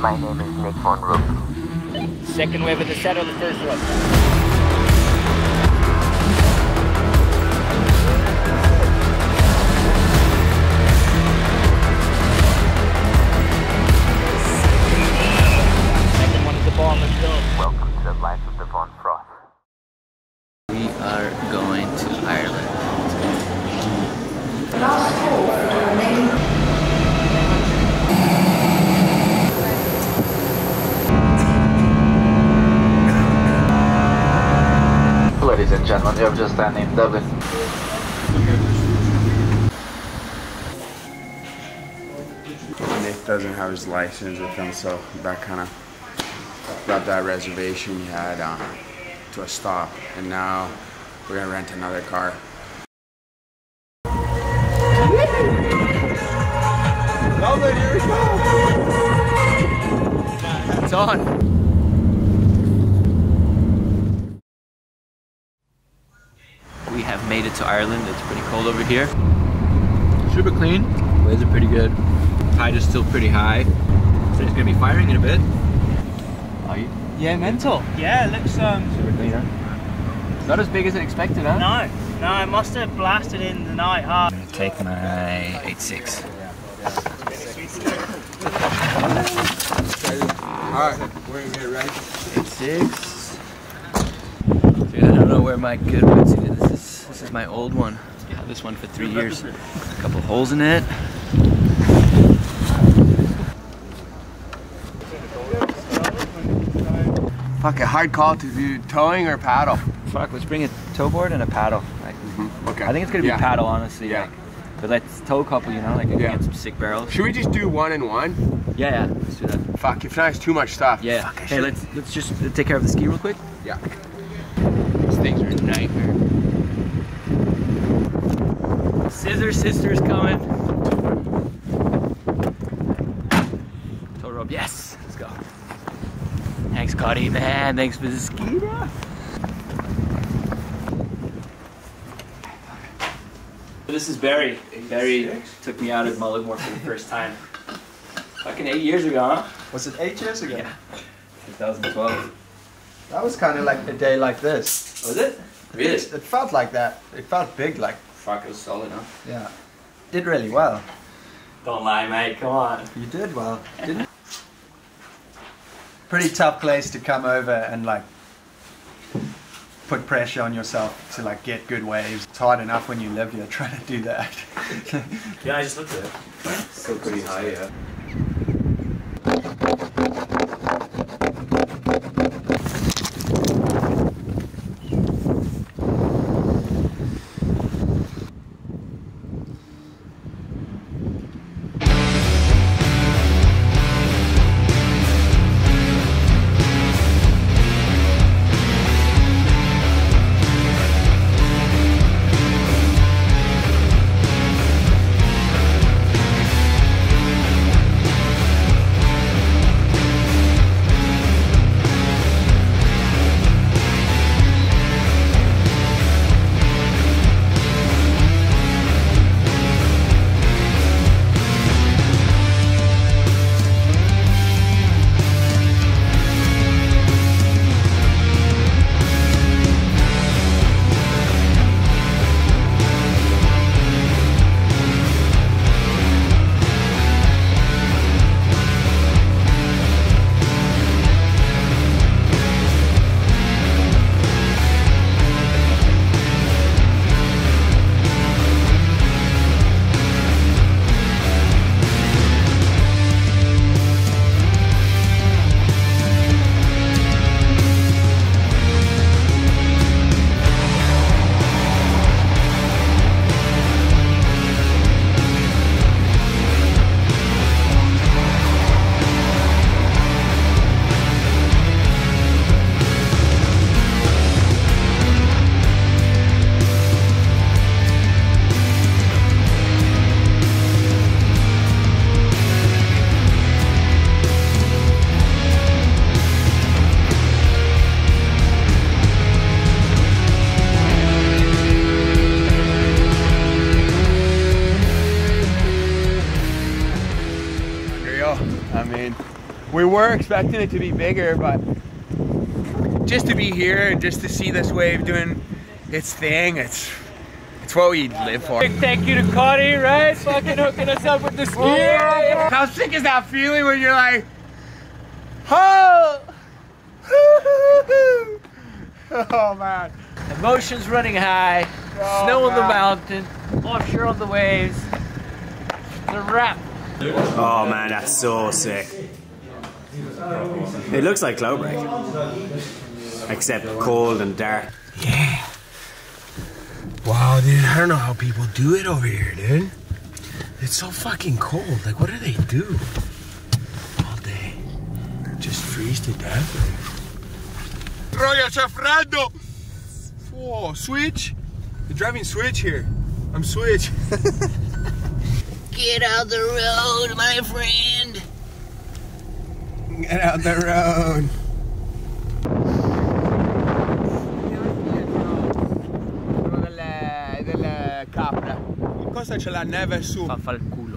My name is Nic Von Rupp. Second wave of the set or the first one? Second one is the bomb, let's go. Welcome to the life of the Von Froth. We are going to Ireland. Ladies and gentlemen, you have just landed in Dublin. Nick doesn't have his license with him, so that kind of brought that reservation he had to a stop. And now we're gonna rent another car. Dublin, here we go! It's on! We have made it to Ireland. It's pretty cold over here. Super clean. Waves are pretty good. Tide is still pretty high. So it's gonna be firing in a bit. Are you? Yeah, mental. Yeah, it looks Super clean, huh? Not as big as I expected, huh? No, I must have blasted in the night hard. I'm gonna take my 8.6. Alright, we're gonna get ready. 8.6. Dude, I don't know where my good wetsuit is. This is my old one. I had this one for 3 years. A couple holes in it. Fuck, a hard call to do towing or paddle. Fuck, let's bring a tow board and a paddle. Like, Okay. I think it's gonna be paddle, honestly. Yeah. Like, but let's tow a couple, you know, like get some sick barrels. Should we just do one and one? Yeah, let's do that. Fuck, if not, it's too much stuff. Yeah. Fuck, Hey, let's just take care of the ski real quick. Yeah. These things are a nightmare. Scissor Sister's coming. Tow rope, yes! Let's go. Thanks, Cuddy, man. Thanks for the ski, bro. This is Barry. Barry took me out at Mulligmore for the first time. Fucking 8 years ago, huh? Was it 8 years ago? Yeah. 2012. That was kind of like a day like this. Was it? Really? It felt like that. It felt big, like. Fuck, it was solid, huh? Yeah. Did really well. Don't lie, mate. Come on. You did well, didn't you? Pretty tough place to come over and like put pressure on yourself to like get good waves. It's hard enough when you live here trying to do that. Yeah, I just looked at it. Still pretty high, yeah. We were expecting it to be bigger, but just to be here and just to see this wave doing its thing, it's what we live for. Big thank you to Cody, right? Fucking hooking us up with the ski. How sick is that feeling when you're like, oh, oh man. Emotions running high, snow on the mountain, offshore on the waves. The wrap. Oh man, that's so sick. It looks like Cloudbreak, except cold and dark. Yeah. Wow, dude, I don't know how people do it over here, dude. It's so fucking cold. Like, what do they do all day? Just freeze to death? Troia, c'è freddo! Whoa, switch? You're driving switch here. I'm switch. Get out the road, my friend. Get out the road. Della capra. Cosa c'è la neve su? Fa il culo.